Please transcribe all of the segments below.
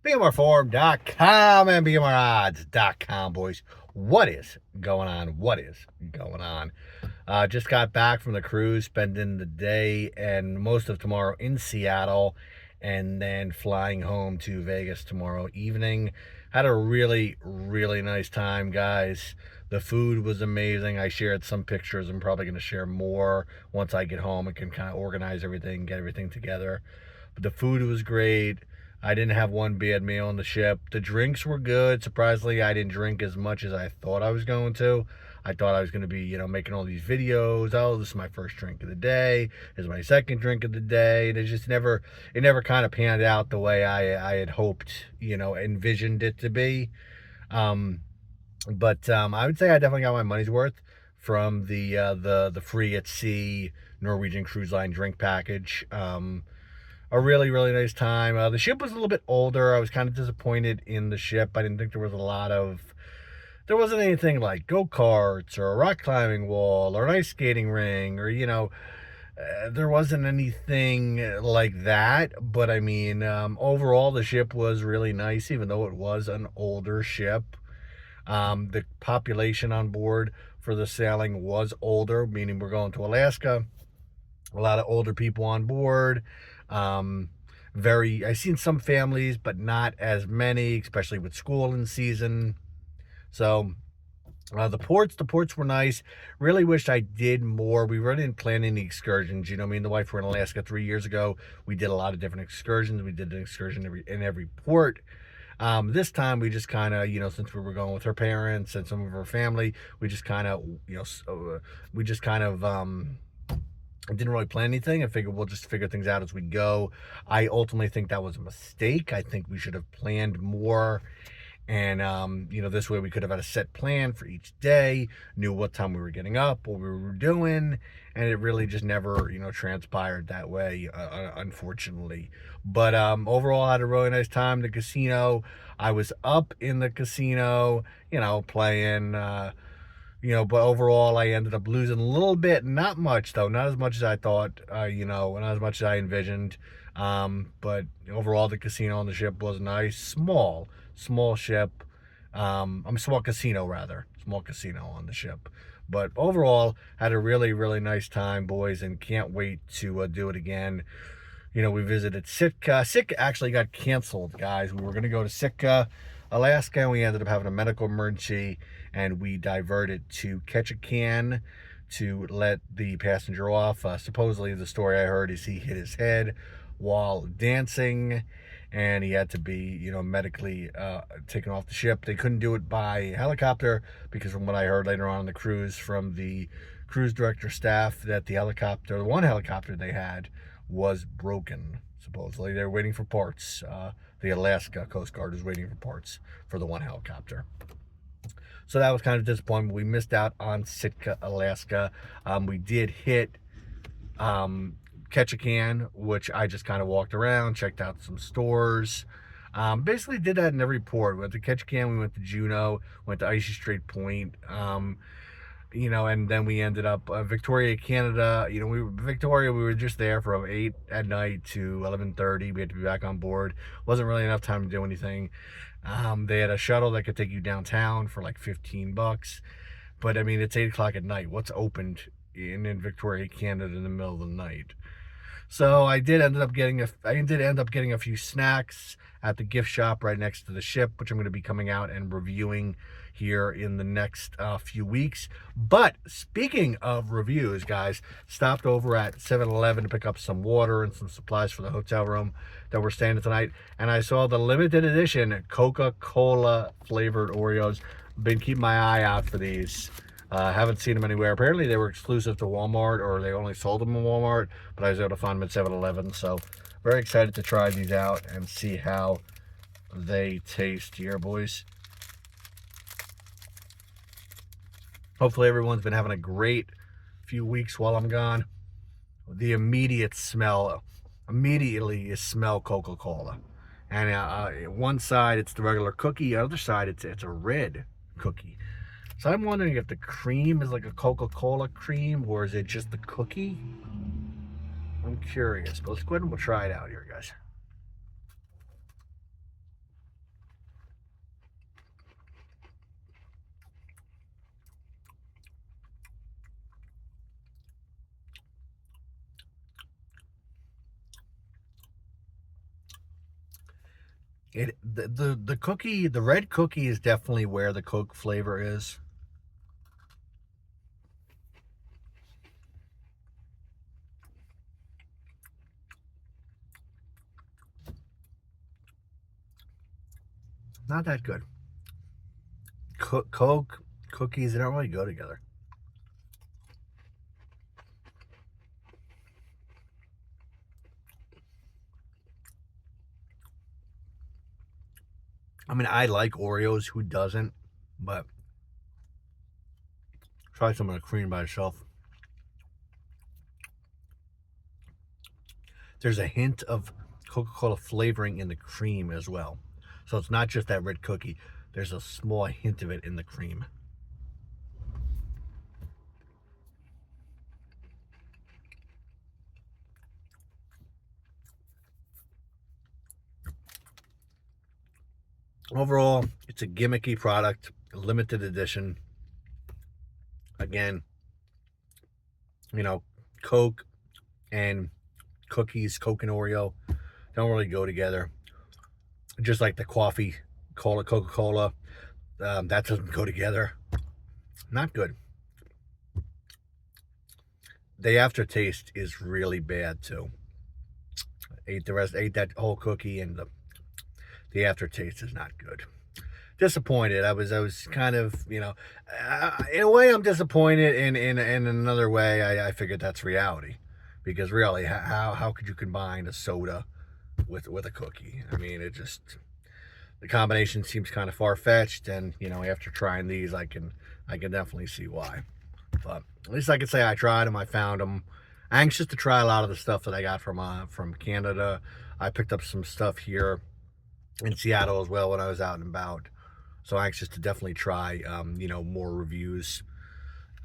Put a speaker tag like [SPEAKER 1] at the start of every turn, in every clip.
[SPEAKER 1] BMR4.com and BMRodds.com, boys. What is going on? What is going on? Just got back from the cruise, spending the day and most of tomorrow in Seattle, and then flying home to Vegas tomorrow evening. Had a really, really nice time, guys. The food was amazing. I shared some pictures. I'm probably going to share more once I get home and can kind of organize everything, get everything together. But the food was great. I didn't have one bad meal on the ship. The drinks were good. Surprisingly, I didn't drink as much as I thought I was going to. I thought I was going to be, making all these videos. Oh, this is my first drink of the day. This is my second drink of the day. It never kind of panned out the way I had hoped, envisioned it to be. But I would say I definitely got my money's worth from the free at sea Norwegian Cruise Line drink package. A really, really nice time. The ship was a little bit older. I was kind of disappointed in the ship. I didn't think there wasn't anything like go-karts or a rock climbing wall or an ice skating ring or, there wasn't anything like that. But I mean, overall, the ship was really nice, even though it was an older ship. The population on board for the sailing was older, meaning we're going to Alaska. A lot of older people on board. I've seen some families, but not as many, especially with school in season. So the ports were nice. Really wished I did more. We really didn't plan any excursions. Me and the wife were in Alaska 3 years ago. We did a lot of different excursions. We did an excursion in every port. This time we just kind of, since we were going with her parents and some of her family, we just kind of, I didn't really plan anything. I figured we'll just figure things out as we go. I ultimately think that was a mistake. I think we should have planned more. And, this way we could have had a set plan for each day, knew what time we were getting up, what we were doing. And it really just never, transpired that way, unfortunately. But overall, I had a really nice time. The casino, I was up in the casino, playing. But overall, I ended up losing a little bit. Not much, though. Not as much as I thought, not as much as I envisioned. But overall, the casino on the ship was nice. Small ship. Small casino, rather. Small casino on the ship. But overall, had a really, really nice time, boys, and can't wait to do it again. We visited Sitka. Sitka actually got canceled, guys. We were going to go to Sitka, Alaska, and we ended up having a medical emergency, and we diverted to Ketchikan to let the passenger off. Supposedly, the story I heard is he hit his head while dancing, and he had to be, medically taken off the ship. They couldn't do it by helicopter because from what I heard later on the cruise from the cruise director staff that the one helicopter they had was broken. Supposedly, they're waiting for parts. The Alaska Coast Guard is waiting for parts for the one helicopter. So that was kind of disappointing. We missed out on Sitka, Alaska. We did hit Ketchikan, which I just kind of walked around, checked out some stores. Basically did that in every port. We went to Ketchikan, we went to Juneau, went to Icy Strait Point, and then we ended up Victoria, Canada. We were just there from 8 at night to 11:30. We had to be back on board. Wasn't really enough time to do anything. They had a shuttle that could take you downtown for like $15. But I mean, it's 8 o'clock at night. What's opened in Victoria, Canada in the middle of the night? So I did end up getting a few snacks at the gift shop right next to the ship, which I'm going to be coming out and reviewing here in the next few weeks. But speaking of reviews, guys, stopped over at 7-Eleven to pick up some water and some supplies for the hotel room that we're staying at tonight. And I saw the limited edition Coca-Cola flavored Oreos. Been keeping my eye out for these. Haven't seen them anywhere. Apparently they were exclusive to Walmart, or they only sold them in Walmart, but I was able to find them at 7-Eleven. So very excited to try these out and see how they taste here, boys. Hopefully everyone's been having a great few weeks while I'm gone. The immediately you smell Coca-Cola. And one side it's the regular cookie, other side it's a red cookie. So I'm wondering if the cream is like a Coca-Cola cream, or is it just the cookie? I'm curious, but let's go ahead and we'll try it out here, guys. The cookie, the red cookie is definitely where the Coke flavor is. Not that good. Coke, cookies, they don't really go together. I mean, I like Oreos. Who doesn't? But try some of the cream by itself. There's a hint of Coca-Cola flavoring in the cream as well. So it's not just that red cookie. There's a small hint of it in the cream. Overall, it's a gimmicky product, a limited edition. Again, you know, Coke and cookies, Coke and Oreo, don't really go together. Just like the coffee, Coca-Cola, that doesn't go together. Not good. The aftertaste is really bad too. Ate that whole cookie, and the aftertaste is not good. Disappointed. I was kind of, in a way I'm disappointed. In another way, I figured that's reality, because really, how could you combine a soda with a cookie? I mean, the combination seems kind of far-fetched, and after trying these, I can definitely see why. But at least I can say I tried them. I found them. Anxious to try a lot of the stuff that I got from Canada. I picked up some stuff here in Seattle as well when I was out and about. So anxious to definitely try, more reviews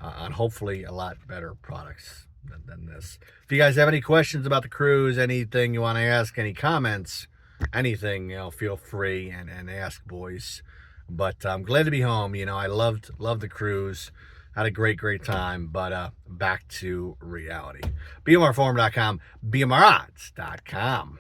[SPEAKER 1] on hopefully a lot better products than this. If you guys have any questions about the cruise, anything you want to ask, any comments, anything, feel free and ask, boys. But I'm glad to be home. I loved the cruise. Had a great time. But back to reality. BMRforum.com, BMRodds.com.